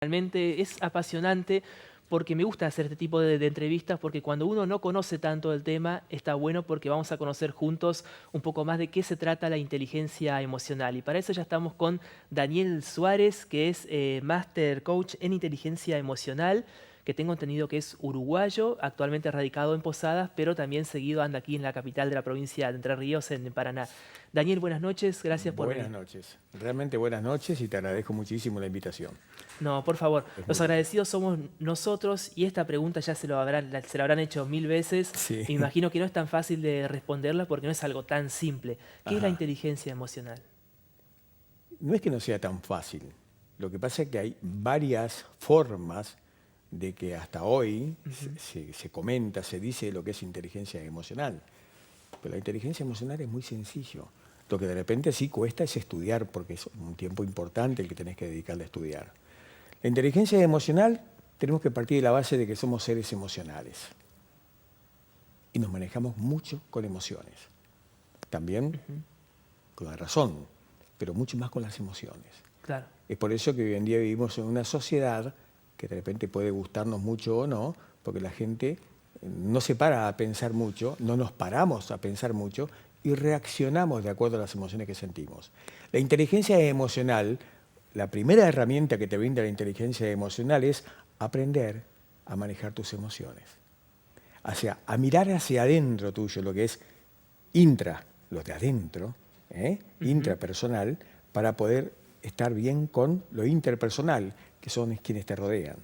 Realmente es apasionante porque me gusta hacer este tipo de entrevistas porque cuando uno no conoce tanto del tema está bueno porque vamos a conocer juntos un poco más de qué se trata la inteligencia emocional. Y para eso ya estamos con Daniel Suárez, que es Master Coach en inteligencia emocional, que tengo entendido que es uruguayo, actualmente radicado en Posadas, pero también seguido anda aquí en la capital de la provincia de Entre Ríos, en Paraná. Daniel, buenas noches, gracias por Buenas venir. noches, realmente buenas noches y te agradezco muchísimo la invitación. No, por favor, Es los muy lindo. agradecidos somos nosotros y esta pregunta ya se la habrán hecho mil veces. Sí, Me imagino que no es tan fácil de responderla porque no es algo tan simple. ¿Qué es la ajá. inteligencia emocional? No es que no sea tan fácil, lo que pasa es que hay varias formas de que hasta hoy Ujú. se comenta, se dice lo que es inteligencia emocional. Pero la inteligencia emocional es muy sencillo. Lo que de repente sí cuesta es estudiar, porque es un tiempo importante el que tenés que dedicarle a estudiar. La inteligencia emocional tenemos que partir de la base de que somos seres emocionales y nos manejamos mucho con emociones. También Ujú. con la razón, pero mucho más con las emociones. Claro, Es por eso que hoy en día vivimos en una sociedad que de repente puede gustarnos mucho o no, porque la gente no se para a pensar mucho, no nos paramos a pensar mucho y reaccionamos de acuerdo a las emociones que sentimos. La inteligencia emocional, la primera herramienta que te brinda la inteligencia emocional es aprender a manejar tus emociones. O sea, a mirar hacia adentro tuyo, lo que es lo de adentro, ujú, intrapersonal, para poder estar bien con lo interpersonal, que son quienes te rodean.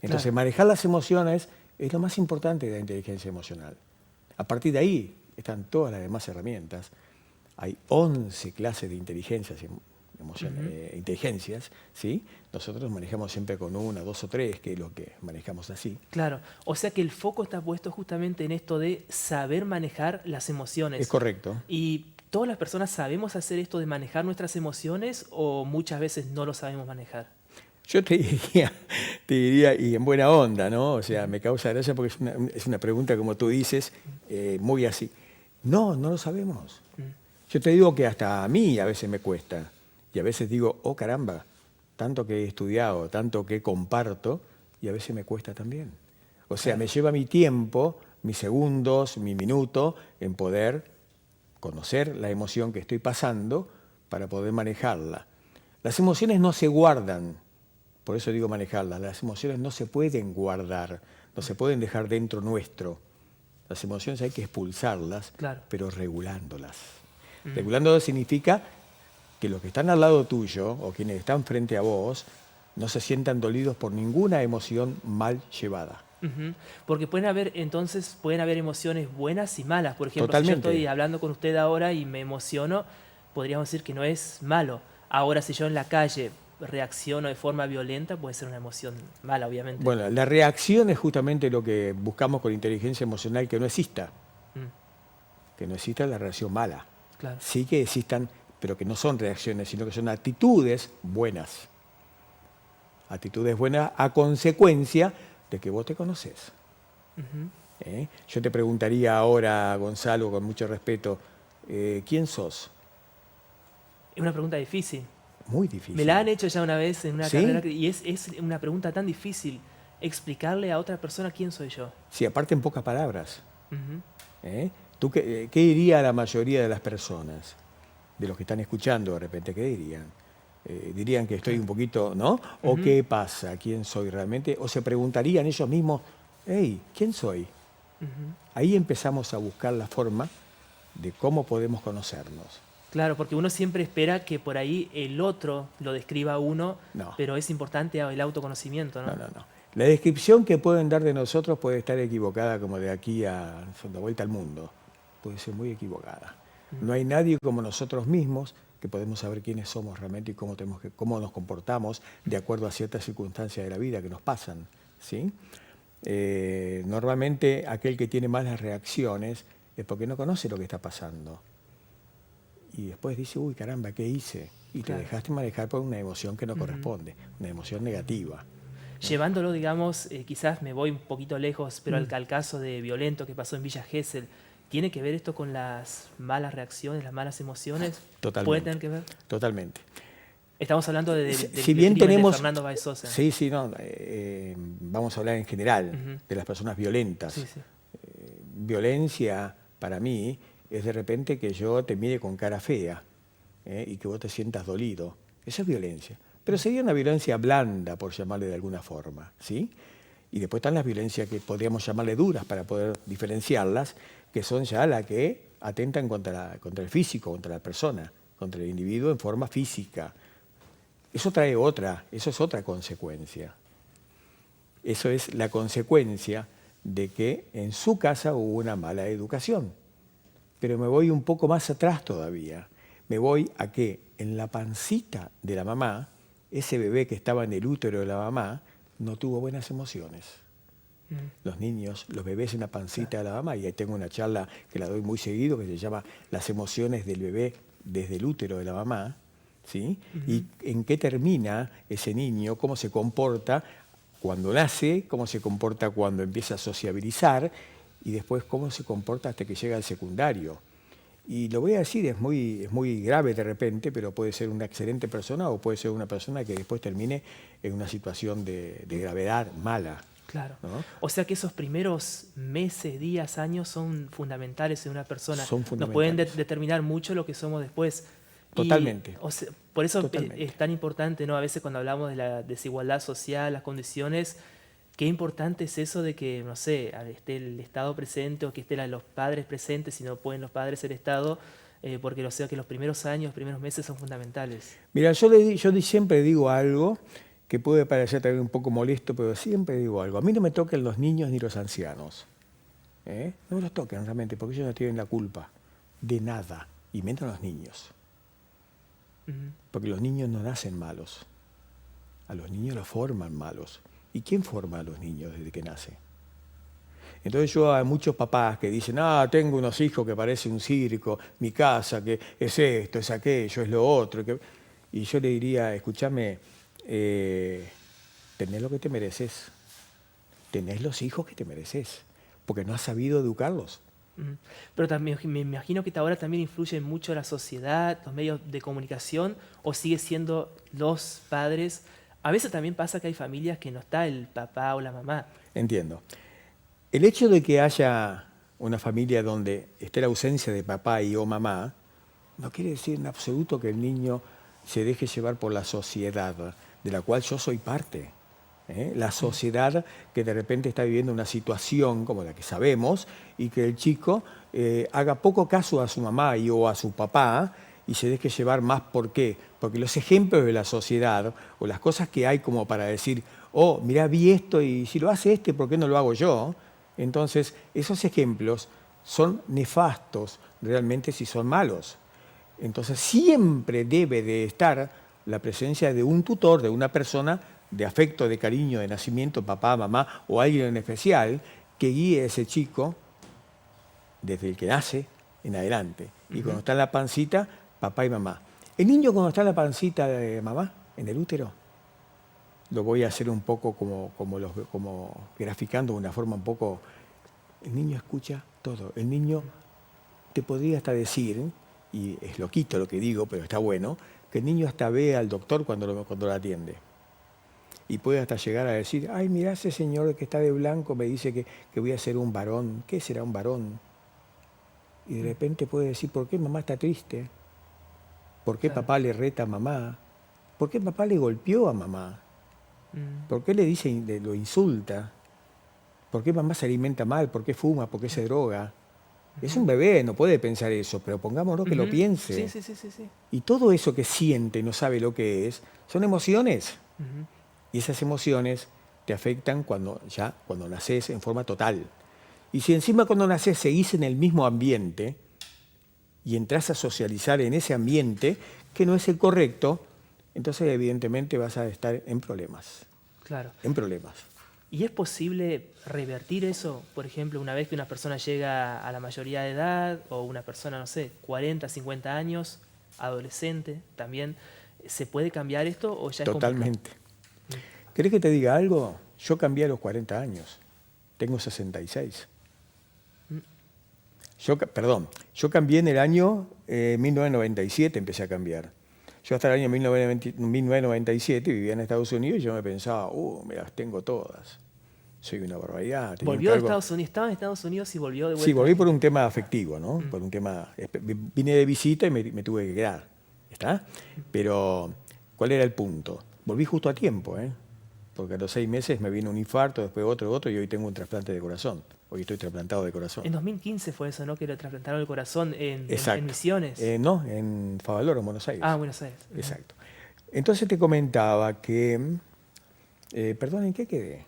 Entonces, claro. manejar las emociones es lo más importante de la inteligencia emocional. A partir de ahí están todas las demás herramientas. Hay 11 clases de Ujú. inteligencias, ¿sí? Nosotros manejamos siempre con una, dos o tres, que es lo que manejamos así. Claro, o sea que el foco está puesto justamente en esto de saber manejar las Es emociones. correcto. ¿Y todas las personas sabemos hacer esto de manejar nuestras emociones o muchas veces no lo sabemos manejar? Yo te diría, y en buena onda, ¿no? O sea, Ujú. me causa gracia porque es una pregunta, como tú dices, muy así. No, no lo sabemos. Mm. Yo te digo que hasta a mí a veces me cuesta. Y a veces digo, oh caramba, tanto que he estudiado, tanto que comparto, y a veces me cuesta también. O sea, Claro. me lleva mi tiempo, mis segundos, mi minuto, en poder conocer la emoción que estoy pasando para poder manejarla. Las emociones no se guardan, por eso digo manejarlas. Las emociones no se pueden guardar, no se pueden dejar dentro nuestro. Las emociones hay que expulsarlas, Claro. pero regulándolas. Mm. Regulándolas significa que los que están al lado tuyo o quienes están frente a vos no se sientan dolidos por ninguna emoción mal llevada. Ujú. Porque pueden haber emociones buenas y malas. Por ejemplo, si yo estoy Totalmente. hablando con usted ahora y me emociono, podríamos decir que no es malo. Ahora, si yo en la calle reacciono de forma violenta, puede ser una emoción mala, obviamente. Bueno, la reacción es justamente lo que buscamos con inteligencia emocional, Mm. que no exista la reacción mala. Claro, Sí que existan, pero que no son reacciones, sino que son actitudes buenas. Actitudes buenas a consecuencia de que vos te conoces. ujú. Yo te preguntaría ahora, Gonzalo, con mucho respeto, ¿quién sos? Es una pregunta difícil. Muy Me la difícil. han hecho ya una vez en una carrera ¿Sí? y es una pregunta tan difícil explicarle a otra persona quién soy yo. Sí, aparte en pocas palabras. Ujú. ¿Eh? ¿Tú qué diría la mayoría de las personas, de los que están escuchando de repente? ¿Qué dirían? Dirían que estoy Claro. un poquito, ¿no? ¿O Ujú, qué pasa? ¿Quién soy realmente? O se preguntarían ellos mismos, hey, ¿quién soy? ujú. Ahí empezamos a buscar la forma de cómo podemos conocernos. Claro, porque uno siempre espera que por ahí el otro lo describa a uno, No, pero es importante el autoconocimiento, no, ¿no? no, no. La descripción que pueden dar de nosotros puede estar equivocada como de aquí a la vuelta al mundo. Puede ser muy equivocada. Mm. No hay nadie como nosotros mismos que podemos saber quiénes somos realmente y cómo nos comportamos de acuerdo a ciertas circunstancias de la vida que nos pasan, ¿sí? Normalmente aquel que tiene malas reacciones es porque no conoce lo que está pasando. Y después dice, uy, caramba, ¿qué hice? Y te Claro. dejaste manejar por una emoción que no Ujú. corresponde, una emoción negativa. Llevándolo, digamos, quizás me voy un poquito lejos, pero Mm. al caso de Violento que pasó en Villa Gesell, ¿tiene que ver esto con las malas reacciones, las malas emociones? ¿Puede Totalmente, tener que ver? totalmente. Estamos hablando del Si bien crimen tenemos... de Fernando Báez Sosa. Sí, sí, no, vamos a hablar en general de las personas violentas. Sí, sí. Violencia, para mí, es de repente que yo te mire con cara fea y que vos te sientas dolido. Eso es violencia. Pero sería una violencia blanda, por llamarle de alguna forma, ¿sí? Y después están las violencias que podríamos llamarle duras para poder diferenciarlas, que son ya las que atentan contra el físico, contra la persona, contra el individuo en forma física. Eso es otra consecuencia. Eso es la consecuencia de que en su casa hubo una mala educación. Pero me voy un poco más atrás todavía. Me voy a que en la pancita de la mamá, ese bebé que estaba en el útero de la mamá, no tuvo buenas emociones. Los niños, los bebés en la pancita de la mamá, y ahí tengo una charla que la doy muy seguido, que se llama Las emociones del bebé desde el útero de la mamá, ¿sí? Y en qué termina ese niño, cómo se comporta cuando nace, cómo se comporta cuando empieza a sociabilizar, y después cómo se comporta hasta que llega al secundario. Y lo voy a decir, es muy grave de repente, pero puede ser una excelente persona o puede ser una persona que después termine en una situación de gravedad mala. Claro. ¿No? O sea que esos primeros meses, días, años son fundamentales en una persona. Son fundamentales. Nos pueden determinar mucho lo que somos después. Totalmente. Y, o sea, por eso Totalmente. es tan importante, ¿no? A veces cuando hablamos de la desigualdad social, las condiciones, qué importante es eso de que, no sé, esté el Estado presente o que estén los padres presentes, si no pueden los padres el Estado, porque o sea que los primeros años, los primeros meses son fundamentales. Mira, yo siempre digo algo que puede parecer también un poco molesto, pero siempre digo algo. A mí no me toquen los niños ni los ancianos. No me los toquen realmente, porque ellos no tienen la culpa de nada, y menos los niños. Porque los niños no nacen malos. A los niños los forman malos. ¿Y quién forma a los niños desde que nace? Entonces yo a muchos papás que dicen, tengo unos hijos que parece un circo, mi casa, que es esto, es aquello, es lo otro. Y yo le diría, escúchame, tenés lo que te mereces. Tenés los hijos que te mereces, porque no has sabido educarlos. Pero también me imagino que ahora también influye mucho la sociedad, los medios de comunicación, o sigue siendo los padres. A veces también pasa que hay familias que no está el papá o la mamá. Entiendo. El hecho de que haya una familia donde esté la ausencia de papá y o mamá, no quiere decir en absoluto que el niño se deje llevar por la sociedad, de la cual yo soy parte. La sociedad que de repente está viviendo una situación como la que sabemos y que el chico haga poco caso a su mamá y o a su papá y se deje llevar más. ¿Por qué? Porque los ejemplos de la sociedad o las cosas que hay como para decir, mirá, vi esto y si lo hace este, ¿por qué no lo hago yo? Entonces, esos ejemplos son nefastos realmente si son malos. Entonces, siempre debe de estar la presencia de un tutor, de una persona de afecto, de cariño, de nacimiento, papá, mamá o alguien en especial, que guíe a ese chico desde el que nace en adelante. Y cuando está en la pancita, papá y mamá. El niño cuando está en la pancita de mamá, en el útero, lo voy a hacer un poco como graficando de una forma un poco... El niño escucha todo. El niño te podría hasta decir, y es loquito lo que digo, pero está bueno, que el niño hasta ve al doctor cuando lo atiende. Y puede hasta llegar a decir, ay, mirá ese señor que está de blanco, me dice que voy a ser un varón. ¿Qué será un varón? Y de repente puede decir, ¿por qué mamá está triste? ¿Por qué papá le reta a mamá? ¿Por qué papá le golpeó a mamá? ¿Por qué lo insulta? ¿Por qué mamá se alimenta mal? ¿Por qué fuma? ¿Por qué se droga? Es un bebé, no puede pensar eso, pero pongámonos que lo piense. Sí. Y todo eso que siente, no sabe lo que es, son emociones. Y esas emociones te afectan cuando naces en forma total. Y si encima cuando naces seguís en el mismo ambiente y entras a socializar en ese ambiente que no es el correcto, entonces evidentemente vas a estar en problemas. Claro. En problemas. ¿Y es posible revertir eso? Por ejemplo, una vez que una persona llega a la mayoría de edad, o una persona, no sé, 40, 50 años, adolescente también, ¿se puede cambiar esto o ya es complicado? Totalmente. ¿Querés que te diga algo? Yo cambié a los 40 años. Tengo 66. Yo cambié en el año 1997, empecé a cambiar. Yo hasta el año 1997 vivía en Estados Unidos y yo me pensaba, me las tengo todas. Soy una barbaridad. ¿Volvió de Estados Unidos? ¿Estaba en Estados Unidos y volvió de vuelta? Sí, volví por un tema afectivo, ¿no? Por un tema, vine de visita y me tuve que quedar. ¿Está? Pero, ¿cuál era el punto? Volví justo a tiempo, ¿eh? Porque a los 6 meses me vino un infarto, después otro, y hoy tengo un trasplante de corazón. Hoy estoy trasplantado de corazón. En 2015 fue eso, ¿no? Que le trasplantaron el corazón en Misiones. No, en Favaloro, en Buenos Aires. Ah, Buenos Aires. Exacto. Entonces te comentaba que... perdón, ¿en qué quedé?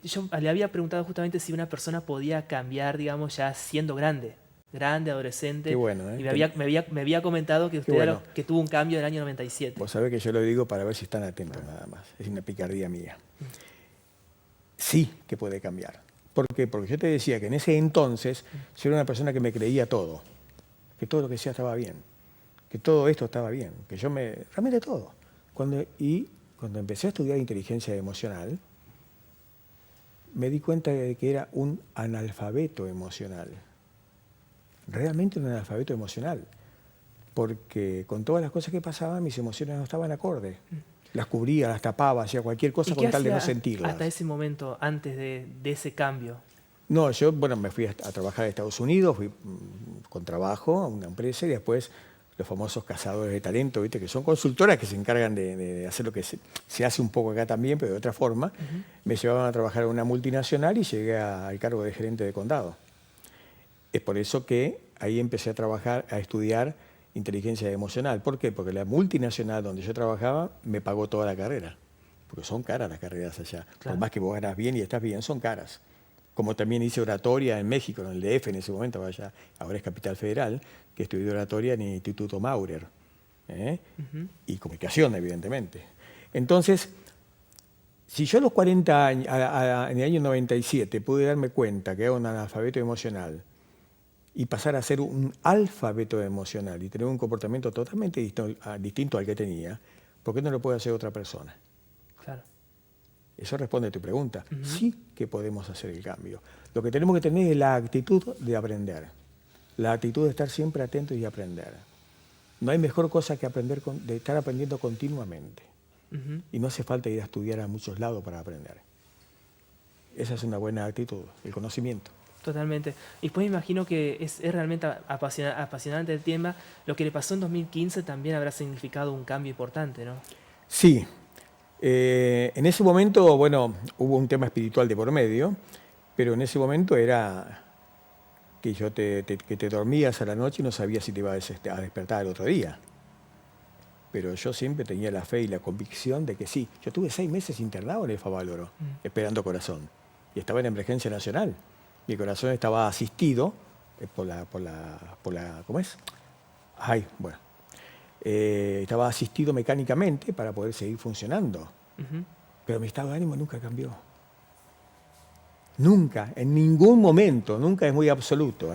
Yo le había preguntado justamente si una persona podía cambiar, digamos, ya siendo grande, adolescente. Qué bueno, ¿eh? Y me había comentado que usted que tuvo un cambio en el año 97. Vos sabés que yo lo digo para ver si están atentos nada más. Es una picardía mía. Sí que puede cambiar. ¿Por qué? Porque yo te decía que en ese entonces yo era una persona que me creía todo. Que todo lo que decía estaba bien. Que todo esto estaba bien. Que yo realmente todo. Cuando empecé a estudiar inteligencia emocional, me di cuenta de que era un analfabeto emocional. Realmente un analfabeto emocional. Porque con todas las cosas que pasaban, mis emociones no estaban acorde. Las cubría, las tapaba, hacía cualquier cosa con tal de no sentirlas. Hasta ese momento, antes de ese cambio? No, yo me fui a trabajar a Estados Unidos, fui con trabajo a una empresa y después los famosos cazadores de talento, ¿viste? Que son consultoras que se encargan de hacer lo que se hace un poco acá también, pero de otra forma. Me llevaban a trabajar en una multinacional y llegué al cargo de gerente de condado. Es por eso que ahí empecé a estudiar inteligencia emocional. ¿Por qué? Porque la multinacional donde yo trabajaba me pagó toda la carrera. Porque son caras las carreras allá. Claro. Por más que vos ganas bien y estás bien, son caras. Como también hice oratoria en México, en el DF en ese momento, allá, ahora es Capital Federal, que estudié oratoria en el Instituto Maurer. Y comunicación, evidentemente. Entonces, si yo a los 40 años, en el año 97, pude darme cuenta que era un analfabeto emocional, y pasar a ser un alfabeto emocional y tener un comportamiento totalmente distinto al que tenía, ¿por qué no lo puede hacer otra persona? Claro. Eso responde a tu pregunta. Sí que podemos hacer el cambio. Lo que tenemos que tener es la actitud de aprender. La actitud de estar siempre atentos y aprender. No hay mejor cosa que de estar aprendiendo continuamente. Y no hace falta ir a estudiar a muchos lados para aprender. Esa es una buena actitud, el conocimiento. Totalmente. Y después me imagino que es realmente apasionante el tema. Lo que le pasó en 2015 también habrá significado un cambio importante, ¿no? Sí. En ese momento, bueno, hubo un tema espiritual de por medio, pero en ese momento era que que te dormías a la noche y no sabías si te ibas a despertar el otro día. Pero yo siempre tenía la fe y la convicción de que sí. Yo tuve 6 meses internado en el Favaloro, esperando corazón. Y estaba en emergencia nacional. Mi corazón estaba asistido por la ¿cómo es? Ay, bueno. Estaba asistido mecánicamente para poder seguir funcionando. Pero mi estado de ánimo nunca cambió. Nunca, en ningún momento, nunca es muy absoluto,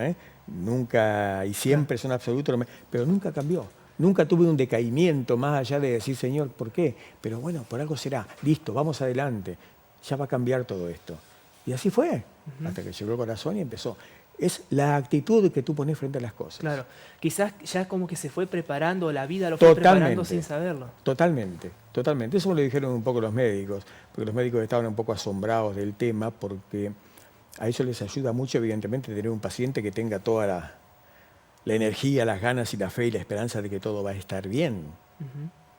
nunca y siempre son absolutos, pero nunca cambió. Nunca tuve un decaimiento más allá de decir, Señor, ¿por qué? Pero bueno, por algo será. Listo, vamos adelante. Ya va a cambiar todo esto. Y así fue, hasta que llegó el corazón y empezó. Es la actitud que tú pones frente a las cosas. Claro, quizás ya como que se fue preparando, la vida lo fue preparando sin saberlo. Totalmente, totalmente. Eso me lo dijeron un poco los médicos, porque los médicos estaban un poco asombrados del tema, porque a ellos les ayuda mucho, evidentemente, tener un paciente que tenga toda la energía, las ganas y la fe y la esperanza de que todo va a estar bien.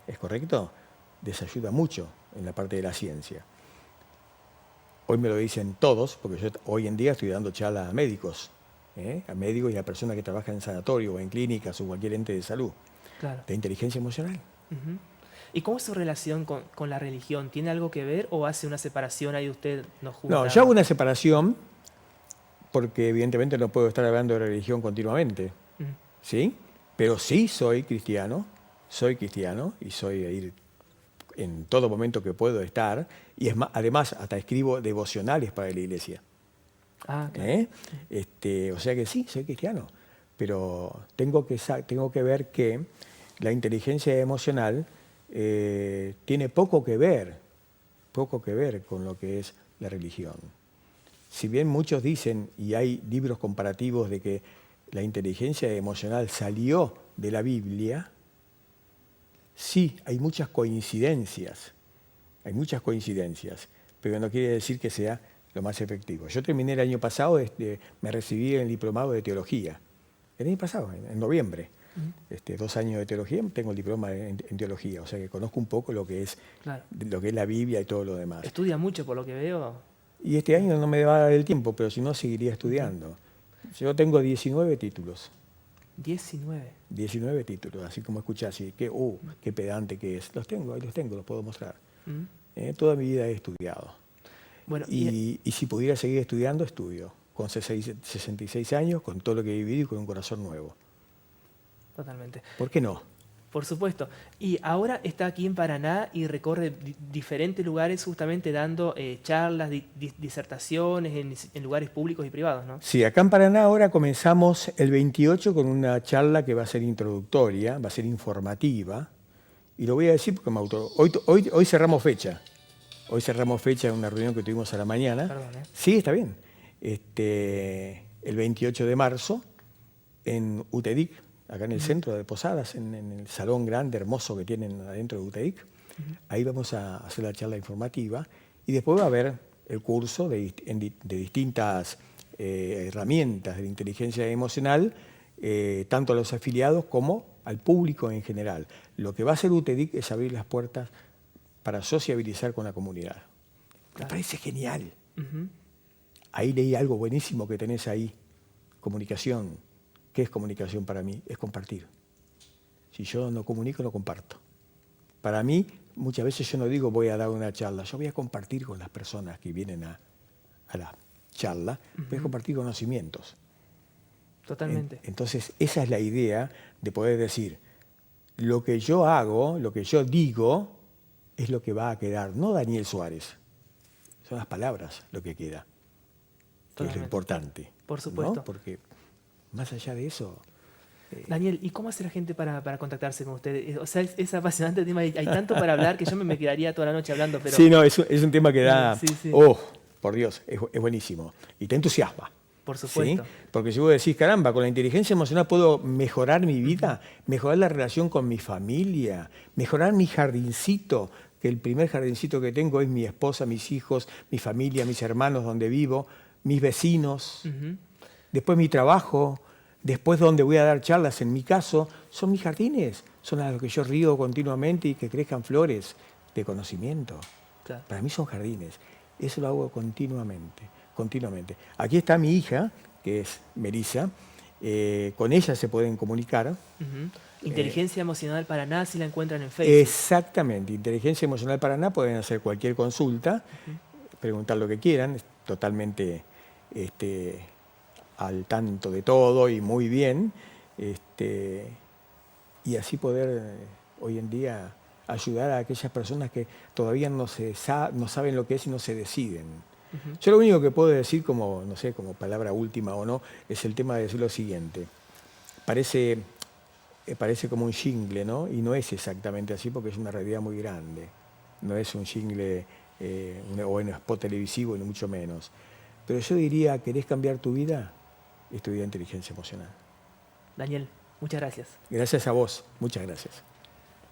¿Es correcto? Les ayuda mucho en la parte de la ciencia. Hoy me lo dicen todos, porque yo hoy en día estoy dando charlas a médicos y a personas que trabajan en sanatorio o en clínicas o cualquier ente de salud, claro, de inteligencia emocional. ¿Y cómo es su relación con la religión? ¿Tiene algo que ver o hace una separación ahí usted no junta? No, yo hago una separación porque evidentemente no puedo estar hablando de religión continuamente, ¿sí? Pero sí soy cristiano y soy ir en todo momento que puedo estar, y además hasta escribo devocionales para la iglesia. Ah, claro. O sea que sí, soy cristiano, pero tengo que ver que la inteligencia emocional tiene poco que ver con lo que es la religión. Si bien muchos dicen, y hay libros comparativos de que la inteligencia emocional salió de la Biblia, sí, hay muchas coincidencias, pero no quiere decir que sea lo más efectivo. Yo terminé el año pasado, me recibí en el diplomado de teología, el año pasado, en noviembre. 2 años de teología, tengo el diploma en teología, o sea que conozco un poco lo que es la Biblia y todo lo demás. Estudia mucho por lo que veo. Y este año no me va a dar el tiempo, pero si no seguiría estudiando. Yo tengo 19 títulos. 19 títulos, así como escuchás, y qué pedante que es. Los tengo, los puedo mostrar. Toda mi vida he estudiado. Bueno, y si pudiera seguir estudiando, estudio. Con 66 años, con todo lo que he vivido y con un corazón nuevo. Totalmente. ¿Por qué no? Por supuesto. Y ahora está aquí en Paraná y recorre diferentes lugares justamente dando charlas, disertaciones en lugares públicos y privados, ¿no? Sí, acá en Paraná ahora comenzamos el 28 con una charla que va a ser introductoria, va a ser informativa. Y lo voy a decir porque hoy cerramos fecha. Hoy cerramos fecha en una reunión que tuvimos a la mañana. Perdón, ¿eh? Sí, está bien. El 28 de marzo en UTEDIC, acá en el centro de Posadas, en el salón grande, hermoso que tienen adentro de UTEDIC. Ahí vamos a hacer la charla informativa y después va a haber el curso de distintas herramientas de inteligencia emocional, tanto a los afiliados como al público en general. Lo que va a hacer UTEDIC es abrir las puertas para sociabilizar con la comunidad. Me parece genial. Ahí leí algo buenísimo que tenés ahí, comunicación. ¿Qué es comunicación para mí? Es compartir. Si yo no comunico, no comparto. Para mí, muchas veces yo no digo voy a dar una charla, yo voy a compartir con las personas que vienen a la charla, voy a compartir conocimientos. Totalmente. Entonces, esa es la idea de poder decir, lo que yo hago, lo que yo digo, es lo que va a quedar, no Daniel Suárez. Son las palabras lo que queda, que es lo importante. Por supuesto. ¿No? Porque más allá de eso... Daniel, ¿y cómo hace la gente para contactarse con usted? O sea, es apasionante el tema, hay tanto para hablar que yo me quedaría toda la noche hablando. Pero... Sí, no, es un tema que da... Sí. Oh, por Dios, es buenísimo. Y te entusiasma. Por supuesto. ¿Sí? Porque si vos decís, caramba, con la inteligencia emocional puedo mejorar mi vida, mejorar la relación con mi familia, mejorar mi jardincito, que el primer jardincito que tengo es mi esposa, mis hijos, mi familia, mis hermanos donde vivo, mis vecinos, después mi trabajo, después donde voy a dar charlas, en mi caso, son mis jardines, son a los que yo río continuamente y que crezcan flores de conocimiento. Claro. Para mí son jardines. Eso lo hago continuamente. Aquí está mi hija, que es Melissa, con ella se pueden comunicar. Inteligencia Emocional Paraná, si la encuentran en Facebook. Exactamente, Inteligencia Emocional Paraná, pueden hacer cualquier consulta, preguntar lo que quieran, es totalmente al tanto de todo y muy bien, y así poder hoy en día ayudar a aquellas personas que todavía no saben lo que es y no se deciden. Yo lo único que puedo decir como, no sé, como palabra última o no, es el tema de decir lo siguiente. Parece como un jingle, ¿no? Y no es exactamente así porque es una realidad muy grande. No es un jingle o un spot televisivo, ni mucho menos. Pero yo diría, ¿querés cambiar tu vida? Estudia inteligencia emocional. Daniel, muchas gracias. Gracias a vos, muchas gracias.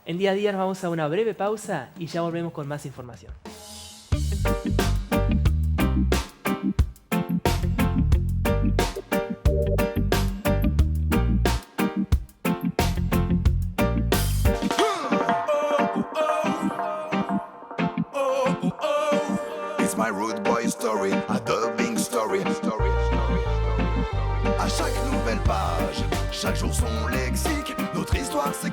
En Día a Día nos vamos a una breve pausa y ya volvemos con más información. It's my rude boy story, a dubbing story. À chaque nouvelle page, chaque jour son lexique, notre histoire c'est